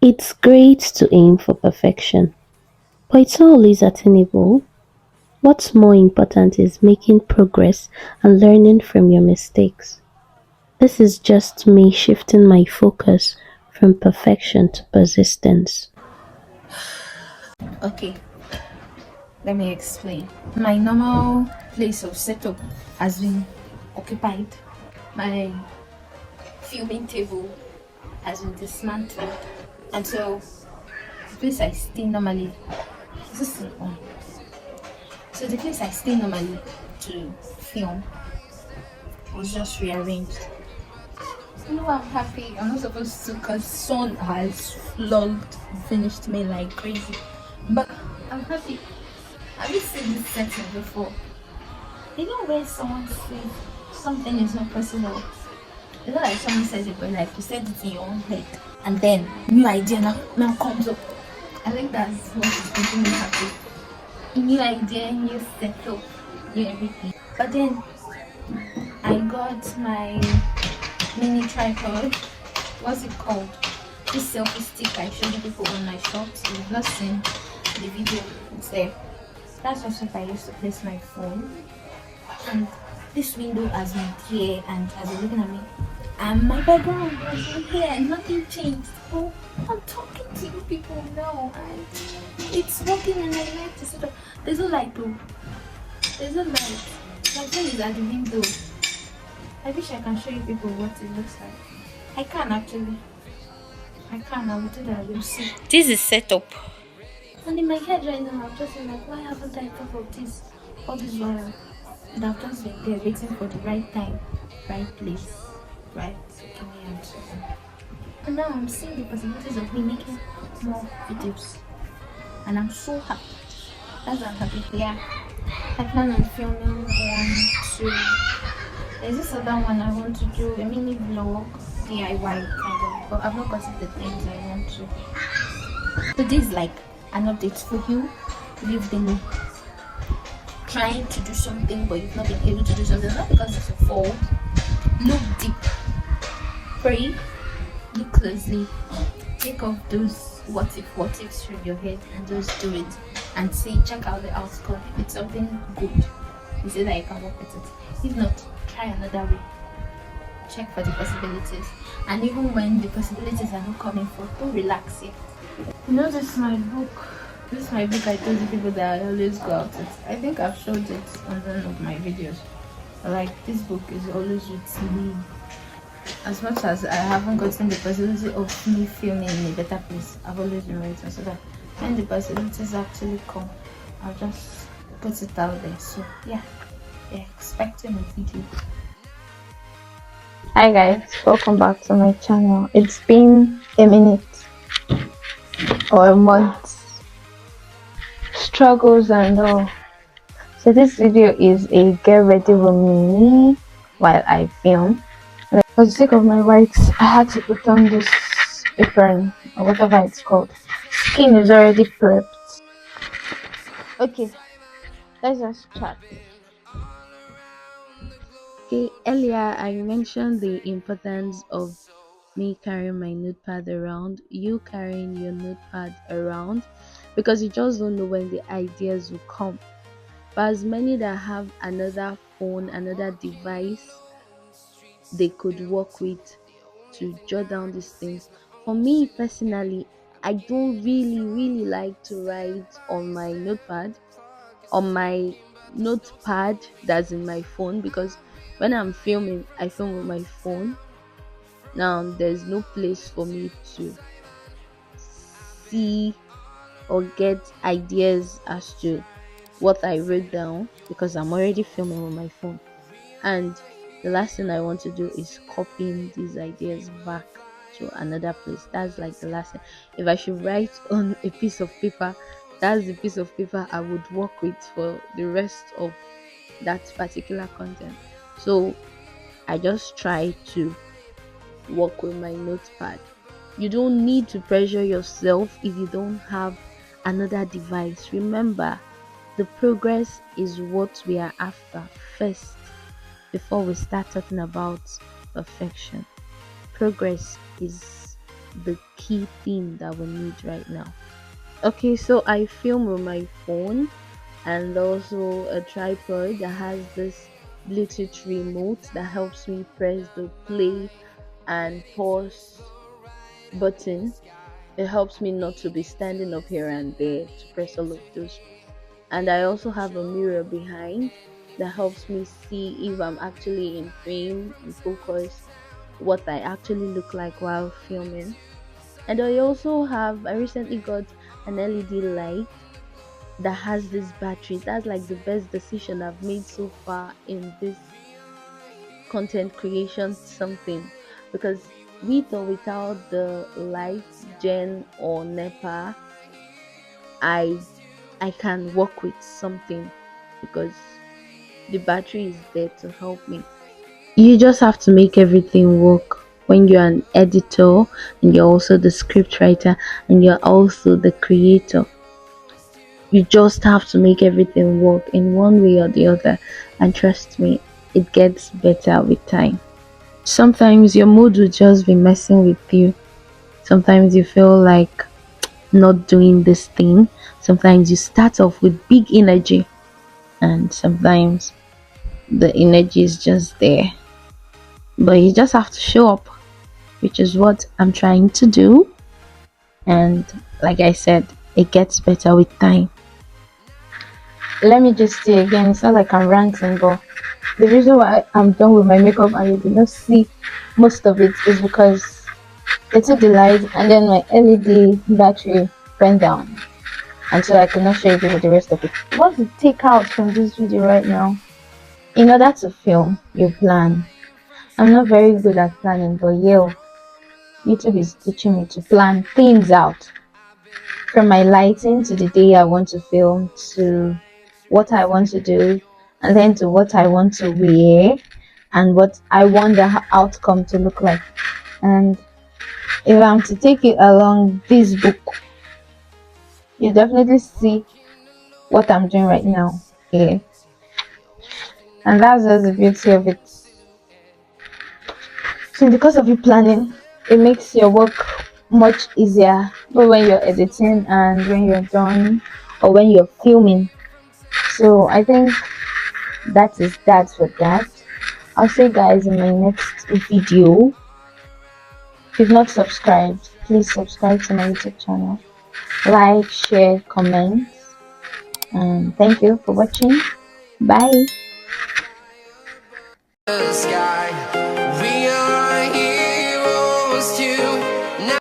It's great to aim for perfection, but it's not always attainable. What's more important is making progress and learning from your mistakes. This is just me shifting my focus from perfection to persistence. Okay, let me explain. My normal place of setup has been occupied. My filming table has been dismantled. And so the place I stay normally this is on. So the place I stay normally to film was just rearranged. No, I'm happy. I'm not supposed to because sun has flogged, finished me like crazy. But I'm happy. Have you seen this setting before? You know when someone says something is not possible? It's not like someone says it, but like you said it in your own head. And then new idea now comes up. I think that's what is making me happy. New idea, new setup, new everything. But then I got my mini tripod. What's it called? This selfie stick I showed you people on my shorts. If you've not seen the video, it's there. That's also if I used to place my phone. And this window has been here and has been looking at me. And my background has been here and nothing changed. Oh, I'm talking to you people now and it's working and I like to sort of there's no light though. There's no light. My phone is at the window. I wish I can show you people what it looks like. I can actually. I will do that. You'll see. This is set up. And in my head right now, I'm just like, why haven't I thought of this all this while? And I've just been there waiting for the right time, right place, right opinion. And now I'm seeing the possibilities of me making more videos. And I'm so happy. That's why I'm happy. Yeah. I plan on filming one, two. There's this other one I want to do a mini vlog, DIY kind of, but I've not gotten the things I want to. So this is like an update for you. You've been trying to do something but you've not been able to do something, not because it's a fault. Look deep, pray, look closely, take off those what ifs from your head and just do it and see, check out the outcome. If it's something good, you say that you can work with it. If not, try another way. Check for the possibilities. And even when the possibilities are not coming forth, don't relax yet. You know, this is my book. This is my book I told the people that I always go out with. I think I've showed it on one of my videos. Like, this book is always with me. As much as I haven't gotten the possibility of me filming in a better place, I've always been waiting so that when the possibilities actually come, I'll just put it out there. So yeah, expecting a video. Hi guys, welcome back to my channel. It's been a minute or a month, struggles and all. So this video is a get ready with me while I film. For the sake of my whites, I had to put on this apron or whatever it's called. Skin is already prepped. Okay, let's just chat. Okay, earlier I mentioned the importance of me carrying my notepad around, you carrying your notepad around, because you just don't know when the ideas will come. But as many that have another phone, another device they could work with to jot down these things. For me personally, I don't really like to write on my notepad that's in my phone, because when I'm filming, I film with my phone. Now there's no place for me to see or get ideas as to what I wrote down, because I'm already filming with my phone. And the last thing I want to do is copying these ideas back to another place. That's like the last thing. If I should write on a piece of paper, that's the piece of paper I would work with for the rest of that particular content. So I just try to work with my notepad. You don't need to pressure yourself if you don't have another device. Remember, the progress is what we are after first before we start talking about perfection. Progress is the key thing that we need right now. Okay, so I film with my phone and also a tripod that has this Bluetooth remote that helps me press the play and pause button. It helps me not to be standing up here and there to press all of those. And I also have a mirror behind that helps me see if I'm actually in frame, in focus, what I actually look like while filming. And I recently got an LED light that has this battery. That's like the best decision I've made so far in this content creation something, because with or without the light gen or nepa, i I can work with something because the battery is there to help me. You just have to make everything work when you're an editor and you're also the script writer and you're also the creator. You just have to make everything work in one way or the other, and trust me, it gets better with time. Sometimes your mood will just be messing with you. Sometimes you feel like not doing this thing. Sometimes you start off with big energy, and sometimes the energy is just there. But you just have to show up, which is what I'm trying to do. And like I said, it gets better with time. Let me just say again, it's not like I'm ranting, but the reason why I'm done with my makeup and you did not see most of it is because I took the light and then my LED battery went down. And so I could not show you the rest of it. What to take out from this video right now? In order to film, you plan. I'm not very good at planning, but yeah, YouTube is teaching me to plan things out. From my lighting to the day I want to film to what I want to do, and then to what I want to wear and what I want the outcome to look like. And if I'm to take it along this book, you definitely see what I'm doing right now here. And that's just the beauty of it. So because of you planning, it makes your work much easier. But when you're editing and when you're done or when you're filming. So I think that is that for that. I'll see you guys in my next video. If you've not subscribed, please subscribe to my YouTube channel. Like, share, comment. And thank you for watching. Bye. The sky.